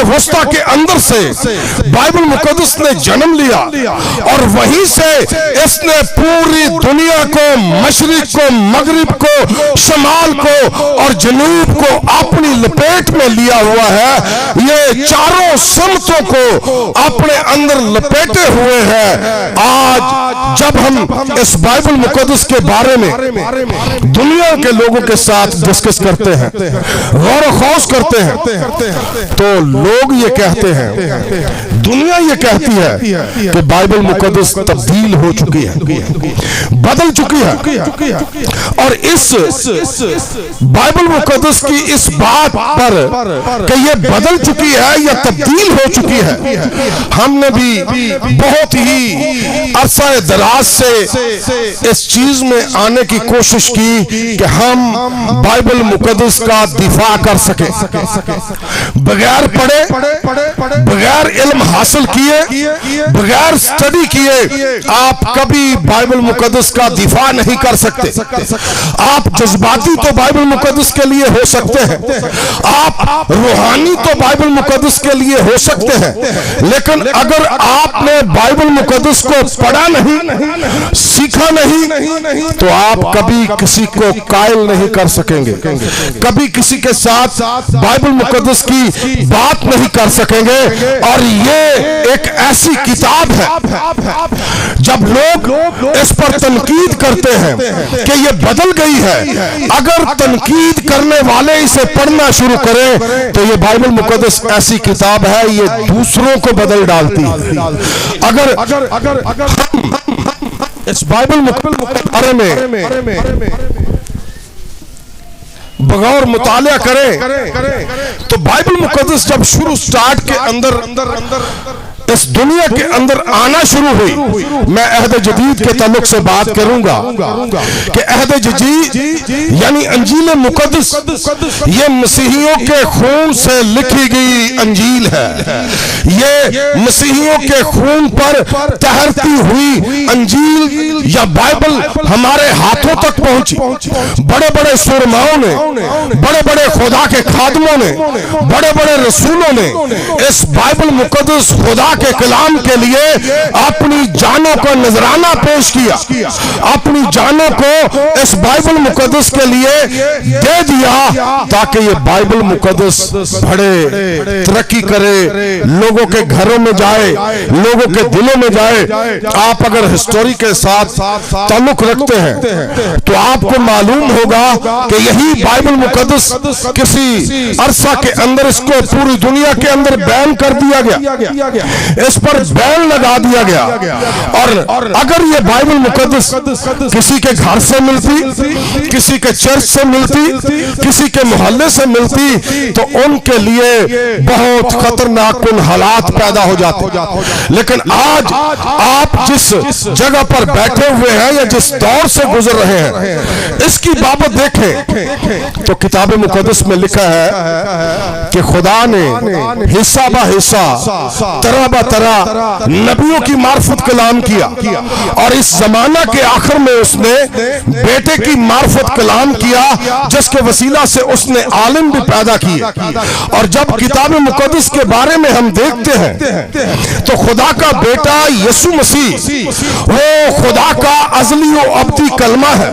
वस्ता के अंदर से बाइबल मुकद्दस ने जन्म लिया और वहीं से इसने पूरी दुनिया को, मशरिक को, मगरिब को, शमाल को और जनूब को अपनी लपेट में लिया हुआ है। ये चारों समतों को अपने अंदर लपेटे हुए हैं। आज जब हम इस बाइबल मुकद्दस के बारे में दुनिया के लोगों के साथ डिस्कस करते हैं, गौर खौस करते हैं, तो लोग ये कहते हैं, दुनिया ये कहती है कि बाइबल मुकद्दस तब्दील हो चुकी है, बदल चुकी है। और इस बाइबल मुकद्दस की इस बात पर कि ये बदल चुकी है या तब्दील हो चुकी है, हमने भी बहुत ही अरसा दराज से इस चीज में आने की कोशिश की कि हम बाइबल मुकद्दस का दिफा कर सके। बगैर पढ़े, बगैर इल्म हासिल किए, बगैर स्टडी किए आप कभी बाइबल मुकद्दस का दिफा नहीं कर सकते। आप जज्बाती तो बाइबल मुकद्दस के लिए हो सकते हैं, आप रूहानी तो बाइबल मुकद्दस के लिए हो सकते हैं, लेकिन अगर आपने बाइबल मुकद्दस को पढ़ा नहीं, सीखा नहीं, तो आप कभी किसी को कायल नहीं कर सकेंगे, कभी किसी के साथ बाइबल मुकद्दस की बात नहीं कर सकेंगे। और ये एक ऐसी किताब है, जब लोग इस पर तनकीद करते हैं कि ये बदल गई है, अगर तनकीद करने वाले इसे पढ़ना शुरू करें तो ये बाइबल मुकद्दस ऐसी किताब है, ये दूसरों को बदल डालती है। अगर हम इस बाइबल मुकद्दस के बारे में बगौर मुतालिया करें तो बाइबल मुकद्दस जब स्टार्ट के अंदर इस दुनिया के अंदर आना शुरू हुई, मैं अहद जदीद के ताल्लुक से बात करूंगा कि अहद जदीद यानी अंजील मुकद्दस ये मसीहियों के खून से लिखी गई अंजील है। ये मसीहियों के खून पर तहरती हुई अंजील या बाइबल हमारे हाथों तक पहुंची। बड़े बड़े सुरमाओं ने, बड़े बड़े खुदा के खादमों ने, बड़े बड़े रसूलों ने इस बाइबल मुकद्दस खुदा के कलाम के लिए अपनी जानों को नजराना पेश किया, अपनी जानों को इस बाइबल मुकद्दस के लिए दे दिया ताकि ये बाइबल मुकद्दस बढ़े, तरक्की करे, लोगों के घरों में जाए, लोगों के दिलों में जाए। आप अगर हिस्टोरी के साथ ताल्लुक रखते हैं तो आपको मालूम होगा कि यही बाइबल मुकद्दस किसी अरसा के अंदर इसको पूरी दुनिया के अंदर बैन कर दिया गया, इस पर बैन लगा दिया गया। और अगर ये बाइबल मुकद्दस किसी के घर से मिलती, किसी के चर्च से मिलती, किसी के मोहल्ले से मिलती तो उनके लिए बहुत खतरनाक कुल हालात पैदा हो जाते। लेकिन आज आप जिस जगह पर बैठे हुए हैं या जिस दौर से गुजर रहे हैं, इसकी बाबत देखें तो किताब मुकद्दस में लिखा है कि खुदा ने हिस्सा बा हिस्सा, तरह बा तरह नबियों की मार्फत कलाम किया और इस जमाना के आखिर में उसने बेटे की मार्फत कलाम किया जिसके वसीला से उसने आलिम भी पैदा किए। और जब किताब मुकद्दस के बारे में हम देखते हैं तो खुदा का बेटा यीशु मसीह वो खुदा का अज़ली व अब्दी कलमा है।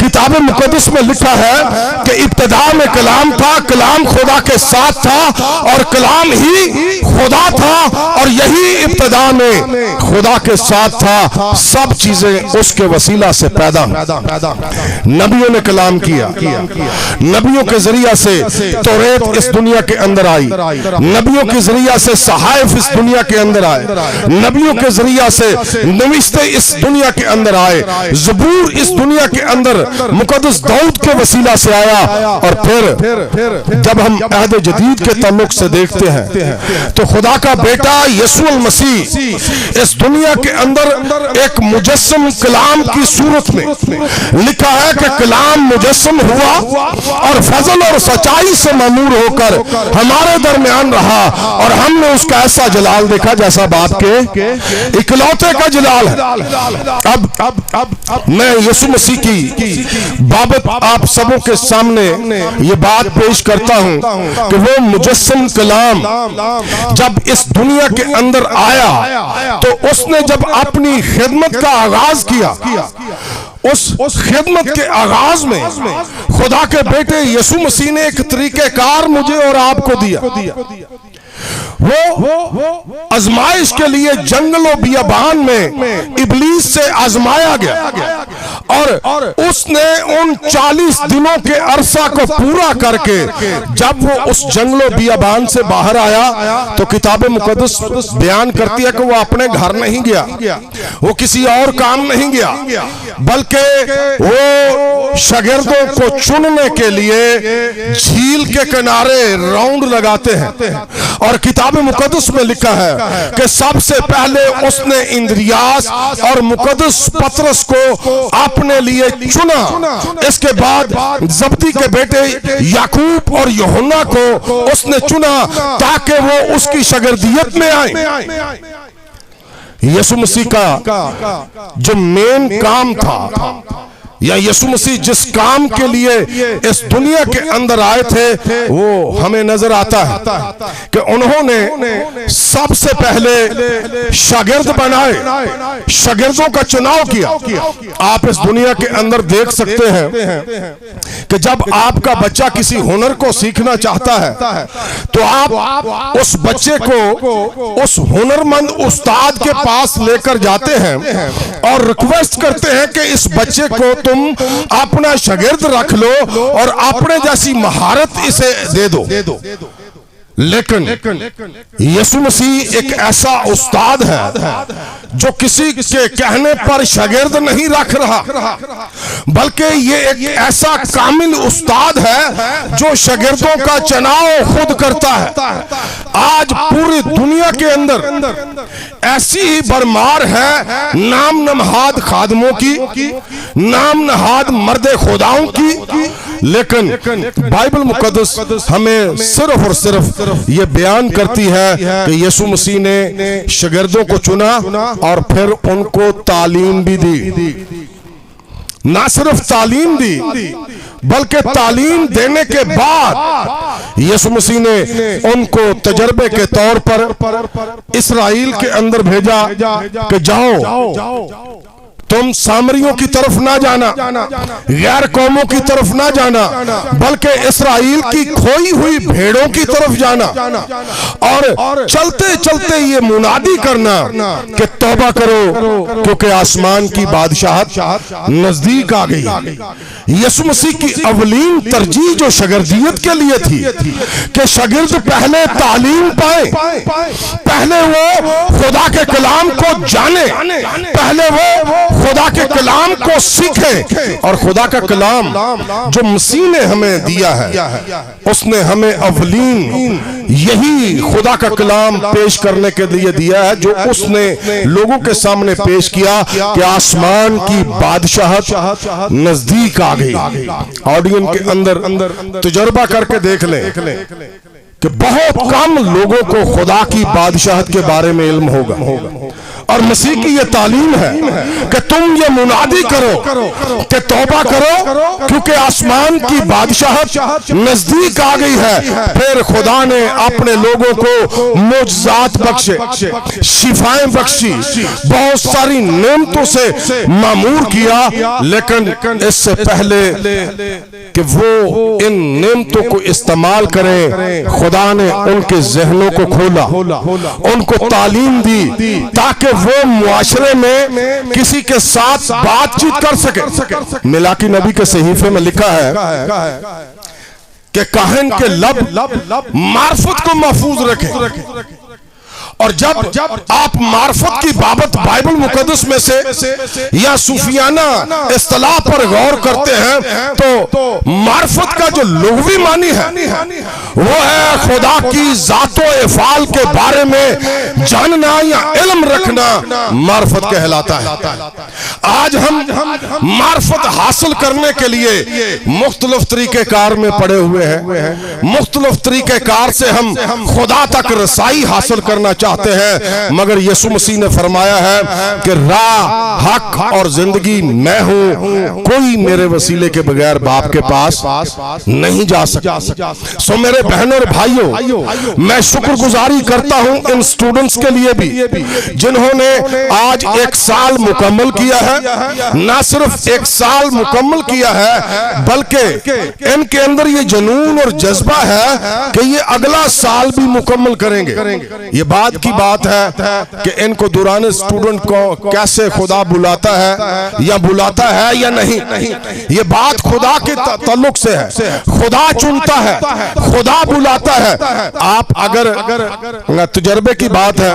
किताब मुकद्दस में लिखा है कि इब्तिदा में कलाम था, कलाम खुदा के साथ था और कलाम ही खुदा था और यही इब्तिदा में खुदा के साथ था। सब चीजें उसके वसीला से पैदा। नबियों ने कलाम किया, नबियों के जरिया से तौरात इस दुनिया के अंदर आई, नबियों के जरिया से सहाइफ इस दुनिया के अंदर आए, नबियों के जरिया से नविश्ते इस दुनिया के अंदर आए, ज़बूर इस दुनिया के अंदर मुकद्दस दाऊद के वसीला से आया। और फिर जब हम अहद जदीद के ताल्लुक से देखते हैं तो खुदा का बेटा यीशु मसीह इस दुनिया के अंदर एक मुजस्सम कलाम की सूरत में लिखा है कि कलाम मुजस्सम हुआ और फजल और सच्चाई से मामूर होकर हमारे दरमियान रहा और हमने उसका ऐसा जलाल देखा जैसा बाप के इकलौते का जलाल है। अब मैं यीशु मसीह की बाबत आप सबों के सामने ये बात पेश करता हूं कि वो मुजस्सम कलाम जब इस दुनिया के अंदर आया तो उसने जब अपनी खिदमत का आगाज किया, उस खिदमत के आगाज में खुदा के बेटे यीशु मसीह ने एक तरीकेकार मुझे और आपको दिया। वो आजमाइश के लिए जंगलों बियाबान में इब्लीस से आजमाया गया और उसने उन 40 दिनों के अरसा को पूरा करके जब वो उस जंगलों बियाबान से बाहर आया तो किताब मुकद्दस बयान करती है कि वो अपने घर नहीं गया, वो किसी और काम नहीं गया, बल्कि वो शागिर्दों को चुनने के लिए झील के किनारे राउंड लगाते हैं और किताब मुकद्दस में लिखा है कि सबसे पहले उसने इंद्रियास और मुकद्दस पतरस को अपने लिए चुना। इसके बाद जब्दी के बेटे याकूब और यूहन्ना को उसने चुना ताकि वो उसकी शागिर्दियत में आए। यीशु मसीह का जो मेन काम था या यीशु मसीह जिस काम के लिए इस दुनिया के अंदर आए थे वो हमें नजर आता है कि उन्होंने सबसे पहले शागिर्द बनाए, शागिर्दों का चुनाव किया। आप इस दुनिया के अंदर देख सकते हैं कि जब आपका बच्चा किसी हुनर को सीखना चाहता है तो आप उस बच्चे को उस हुनरमंद उस्ताद के पास लेकर जाते हैं और रिक्वेस्ट करते हैं कि इस बच्चे को तुम अपना शागिर्द रख लो और अपने जैसी महारत इसे दे दो। लेकिन यीशु मसीह एक ऐसा उस्ताद है जो किसी के कहने पर शागिर्द नहीं रख रहा, बल्कि ये एक ऐसा कामिल उस्ताद है जो शागिर्दों का चुनाव खुद करता है। आज पूरी दुनिया के अंदर ऐसी ही भरमार है नाम नमहाद खादमों की, नाम नहाद मर्दे खुदाओं की, लेकिन बाइबल मुकद्दस हमें सिर्फ और सिर्फ ये बयान करती है कि यीशु मसीह ने शागिर्दों को चुना और फिर उनको तालीम भी दी। ना सिर्फ तालीम दी बल्कि तालीम देने के बाद यीशु मसीह ने उनको तजर्बे के तौर पर इस्राएल के अंदर भेजा कि जाओ तुम सामरियों की तरफ ना जाना, गैर कौमों की तरफ ना जाना, बल्कि इस्राएल की खोई हुई भेड़ों की तरफ जाना और चलते चलते ये मुनादी करना कि तौबा करो क्योंकि आसमान की बादशाहत नजदीक आ गई। यीशु मसीह की अवलीन तरजीह जो शागिर्दियत के लिए थी कि शागिर्द पहले तालीम पाए, पहले वो खुदा के कलाम को जाने, पहले वो खुदा के कलाम को सीखे और खुदा का कलाम जो मसीह ने हमें दिया है उसने हमें अवलीन यही खुदा का कलाम पेश करने के लिए दिया है जो उसने लोगों के सामने पेश किया कि आसमान की बादशाहत नजदीक आ गई। ऑडियंस के अंदर तजुर्बा करके देख लें कि बहुत कम लोगों को खुदा की बादशाहत के बारे में इल्म होगा और मसीह की ये तालीम है कि तुम ये मुनादी करो कि तौबा करो क्योंकि आसमान की बादशाहत नजदीक आ गई है। फिर खुदा ने अपने लोगों को मुअज्जिज़ात बख्शे, शिफाएं बख्शी, बहुत सारी नेमतों से मामूर किया, लेकिन इससे पहले कि वो इन नेमतों को इस्तेमाल करें खुदा ने उनके जहनों को खोला, उनको तालीम दी ताकि वो मुआशरे में किसी के साथ बातचीत कर सके। मिलाकी नबी के सहीफे में लिखा है कि काहिन के लब मार्फत को महफूज रखे और जब आप मार्फत की बाबत बाइबल मुकद्दस में से या सूफियाना इस्तिलाह पर गौर करते हैं तो मार्फत का जो लुग़वी मानी है वो है खुदा की ज़ातो इफ़ाल के बारे में जानना या इल्म रखना मार्फत कहलाता है। आज हम मार्फत हासिल करने के लिए मुख्तलिफ तरीक़ेकार में पड़े हुए हैं, मुख्तलिफ तरीक़ेकार से हम खुदा तक रसाई हासिल करना चाहते हैं, मगर यीशु मसीह ने फरमाया है कि राह, हक और जिंदगी मैं हूं, कोई मेरे वसीले के बगैर बाप के पास नहीं जा सकता। सो मेरे बहनों और भाइयों, मैं शुक्रगुजारी करता हूं इन स्टूडेंट्स के लिए भी जिन्होंने आज 1 साल मुकम्मल किया है। ना सिर्फ 1 साल मुकम्मल किया है बल्कि इनके अंदर ये जुनून और जज्बा है कि ये अगला साल भी मुकम्मल करेंगे। ये बात की बात है कि इनको दौरान स्टूडेंट को कैसे खुदा बुलाता है या बुलाता है या नहीं, ये बात खुदा के ताल्लुक से है। खुदा चुनता है, खुदा बुलाता है। आप अगर तजर्बे की बात है,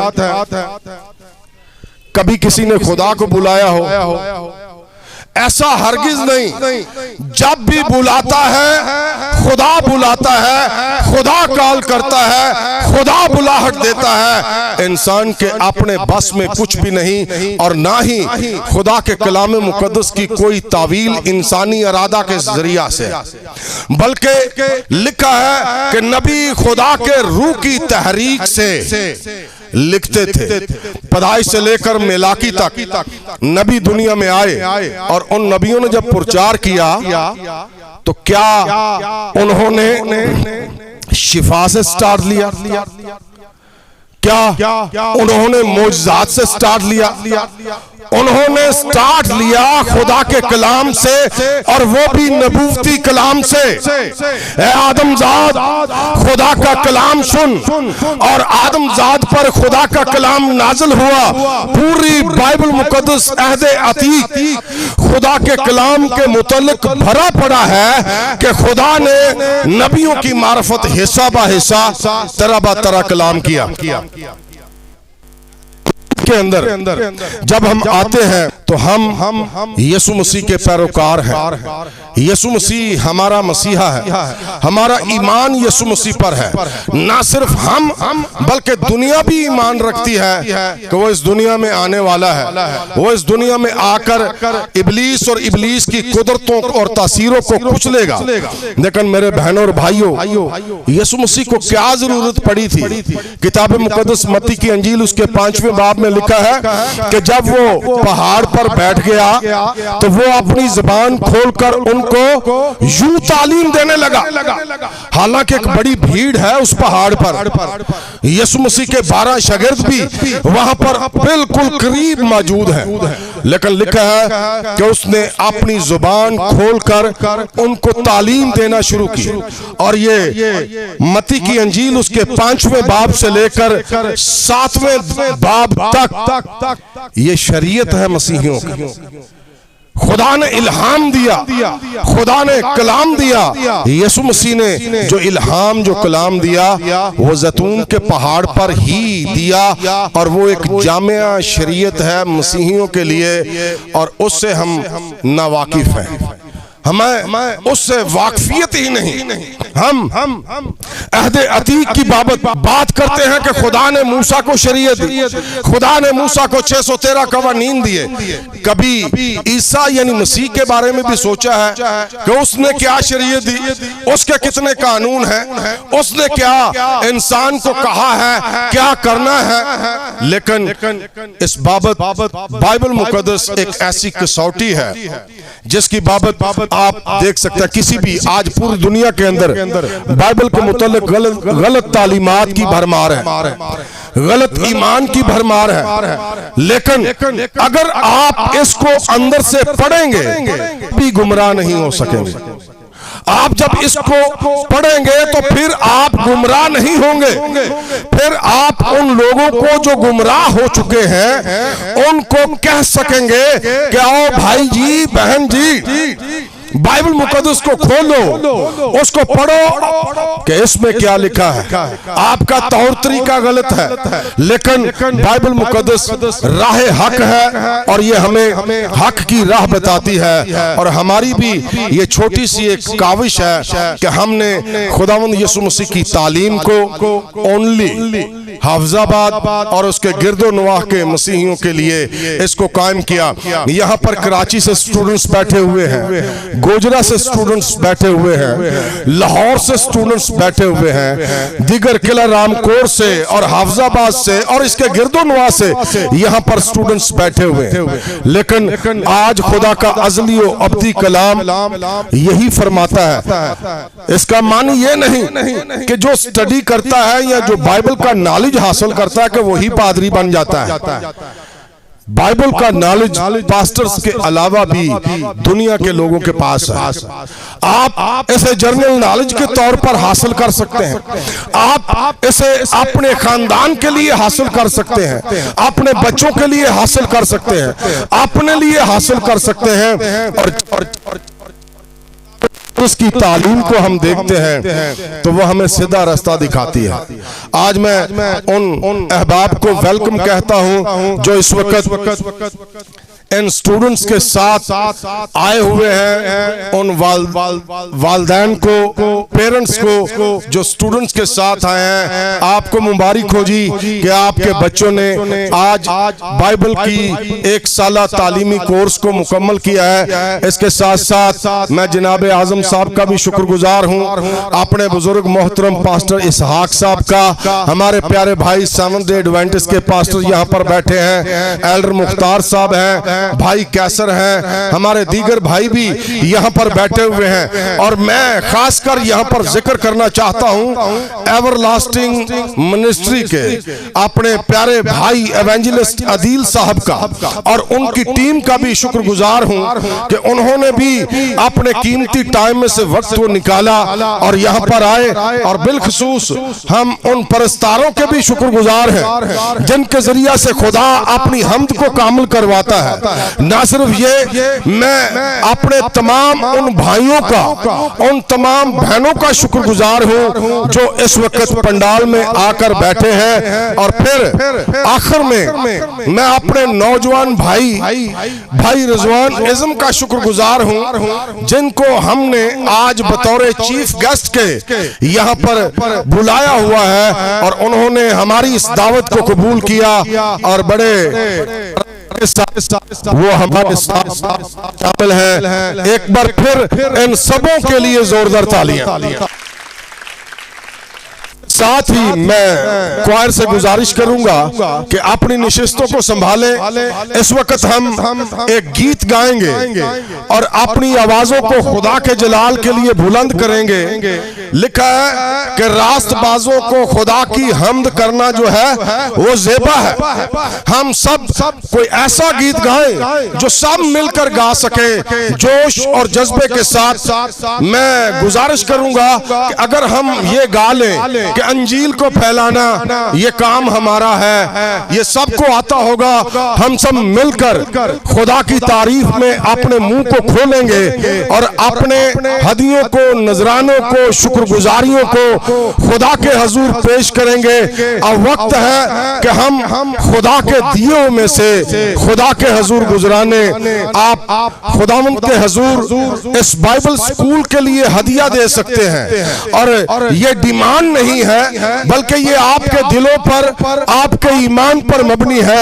कभी किसी ने खुदा को बुलाया हो? ऐसा हरगिज नहीं। जब भी बुलाता है खुदा बुलाता है, खुदा कॉल करता है, खुदा बुलाहट देता है। इंसान के अपने बस में कुछ भी नहीं और ना ही खुदा के कलाम मुकद्दस की कोई तावील इंसानी इरादा के जरिया से, बल्कि लिखा है कि नबी खुदा के रूह की तहरीक से लिखते थे। पैदाइश से लेकर मिलाकी तक नबी दुनिया में आए और उन नबियों ने जब प्रचार किया तो क्या उन्होंने शिफा से स्टार्ट लिया? क्या उन्होंने मौजज़ात से स्टार्ट लिया? उन्होंने स्टार्ट लिया खुदा के कलाम से, और वो भी नबूवती कलाम से। ए आदमजाद, खुदा का कलाम सुन। और आदमजाद पर खुदा का कलाम नाज़िल हुआ। पूरी बाइबल मुकद्दस अहदे अतीक खुदा के कलाम के मुतल्लिक भरा पड़ा है कि खुदा ने नबियों की मार्फत हिस्सा बा हिस्सा, तरह बा तरह कलाम किया। के अंदर जब हम आते हैं तो हम यीशु मसीह के पैरोकार हैं। यीशु मसीह हमारा मसीहा है। हमारा ईमान यीशु मसीह पर है। ना सिर्फ हम बल्कि दुनिया भी ईमान रखती है कि वो इस दुनिया में आने वाला है। वो इस दुनिया में आकर इबलीस और इबलीस की कुदरतों और तासीरों को कुचलेगा। लेकिन मेरे बहनों और भाइयों, यीशु मसीह को क्या जरूरत पड़ी थी? किताब मुकद्दस मत्ती की अंजील उसके 5वें बाब में लिखा है कि जब वो पहाड़ पर बैठ गया तो वो अपनी जुबान खोलकर उनको यूं तालीम देने लगा। हालांकि एक बड़ी भीड़ है उस पहाड़ पर। यीशु मसीह के 12 शागिर्द भी वहां पर बिल्कुल करीब मौजूद हैं, लेकिन लिखा है कि उसने अपनी जुबान खोलकर उनको तालीम देना शुरू की। और ये मत्ती की अंजील उसके 5वें बाब से लेकर 7वें बाब तक ये शरीयत है मसीहियों की। खुदा ने इल्हाम दिया, खुदा ने कलाम दिया। यीशु मसीह ने जो इल्हाम, जो कलाम दिया, वो जैतून के पहाड़ पर ही दिया। और वो एक जामिया शरीयत है मसीहियों के लिए, और उससे हम नावाकिफ हैं। हमें उससे वाकफियत ही नहीं। हम अहदे अतीक की बात करते हैं कि खुदा ने मूसा को शरीयत दी, खुदा ने मूसा को 613 कवानीन दिए। कभी ईसा यानी मसीह के बारे में भी सोचा है कि उसने क्या शरीयत दी, उसके कितने कानून हैं, उसने क्या इंसान को कहा है क्या करना है। लेकिन इस बाबत बाइबल मुकद्दस एक ऐसी कसौटी है जिसकी बाबत आप देख सकते हैं। किसी भी आज पूरी दुनिया के अंदर बाइबल के मुतालिक गलत तालीमात की भरमार है, गलत ईमान की भरमार है। लेकिन अगर आप इसको अंदर से पढ़ेंगे भी गुमराह नहीं हो सकेंगे। आप जब इसको पढ़ेंगे तो फिर आप गुमराह नहीं होंगे। फिर आप उन लोगों को जो गुमराह हो चुके हैं उनको कह सकेंगे कि आओ भाई जी, बहन जी, बाइबल मुकद्दस को खोलो, उसको पढ़ो कि इसमें क्या लिखा है। आपका तौर तरीका गलत है, लेकिन बाइबल मुकद्दस राह हक है और ये हमें हक की राह बताती है। और हमारी भी ये छोटी सी एक काविश है कि हमने खुदावंद यीशु मसीह की तालीम को ओनली हाफिजाबाद और उसके गिरदो नवाह के मसीहियों के लिए इसको कायम किया। यहाँ पर कराची से स्टूडेंट्स बैठे हुए हैं, गोजरा से स्टूडेंट्स बैठे हुए हैं, लाहौर से स्टूडेंट्स बैठे हुए हैं, दीगर किला रामकोर से और हाफिजाबाद से और इसके गिरदो नवाह से यहाँ पर स्टूडेंट्स बैठे हुए हैं। लेकिन आज खुदा का अज़ली व अब्दी कलाम यही फरमाता है। इसका मानी ये नहीं कि जो स्टडी करता है या जो बाइबल का नॉलेज हासिल करता है कि वही पादरी बन जाता है। बाइबल का नॉलेज पास्टर्स के अलावा भी दुनिया के लोगों के पास है। आप इसे जर्नल नॉलेज के तौर पर हासिल कर सकते हैं, आप इसे अपने खानदान के लिए हासिल कर सकते हैं, अपने बच्चों के लिए हासिल कर सकते हैं, अपने लिए हासिल कर सकते हैं। और उसकी तालीम को हम देखते हैं तो वह हमें सीधा रास्ता दिखाती है। आज मैं उन अहबाब को वेलकम कहता हूं जो इस वक्त इन स्टूडेंट्स के साथ आए हुए हैं, उन वालदैन को, पेरेंट्स को जो स्टूडेंट्स के साथ आए हैं। आपको मुबारक हो जी कि आपके बच्चों ने आज बाइबल की एक साला तालीमी कोर्स को मुकम्मल किया है। इसके साथ साथ मैं जनाब आजम साहब का भी शुक्रगुजार हूँ, अपने बुजुर्ग मोहतरम पास्टर इसहाक साहब का, हमारे प्यारे भाई सेवंथ डे एडवेंटिस्ट के पास्टर यहाँ पर बैठे हैं, एल्डर मुख्तार साहब हैं, भाई कैसर हैं, हमारे दीगर भाई भी यहाँ पर बैठे हुए हैं। और मैं खासकर यहाँ पर जिक्र करना चाहता हूँ एवरलास्टिंग मिनिस्ट्री के अपने प्यारे भाई एवेंजलिस्ट अदील साहब का और उनकी टीम का भी शुक्रगुजार हूँ कि उन्होंने भी अपने कीमती टाइम में से वक्त को निकाला और यहाँ पर आए। और बिलखसूस हम उन परस्तारों के भी शुक्रगुजार हैं जिनके जरिया से खुदा अपनी हम्द को कामिल करवाता है। ना सिर्फ ये, मैं अपने तमाम उन भाइयों का, उन तमाम बहनों का शुक्रगुजार हूं जो इस वक्त पंडाल में आकर बैठे हैं। और फिर आखिर में मैं अपने नौजवान भाई रिजवान इज़्म का शुक्रगुजार हूं जिनको हमने आज बतौर चीफ गेस्ट के यहाँ पर बुलाया हुआ है और उन्होंने हमारी इस दावत को कबूल किया और बड़े वो हमारे साथ शामिल हैं। एक बार फिर इन सबों के लिए जोरदार तालियां। साथ ही मैं क्वायर से गुजारिश करूंगा कि अपनी निशिस्तों को संभाले। इस वक्त हम एक गीत गाएंगे और अपनी आवाजों को खुदा के जलाल के लिए बुलंद करेंगे। लिखा है कि रास्तबाजों को खुदा की हम्द करना जो है वो ज़ेबा है। हम सब कोई ऐसा गीत गाएं जो सब मिलकर गा सके जोश और जज्बे के साथ। मैं गुजारिश करूंगा कि अगर हम ये गा लें कि अंजील को फैलाना ये काम हमारा है, ये सबको आता होगा, हम सब मिलकर खुदा की तारीफ में अपने मुंह को खोलेंगे और अपने हदियों को, नजरानों को, शुक्रगुजारियों को खुदा के हजूर पेश करेंगे। अब वक्त है कि हम खुदा के दियों में से खुदा के हजूर गुजराने आप खुदावंद के हजूर इस बाइबल स्कूल के लिए हदिया दे सकते हैं। और ये डिमांड नहीं है बल्कि ये आपके दिलों पर, आपके ईमान पर मबनी है।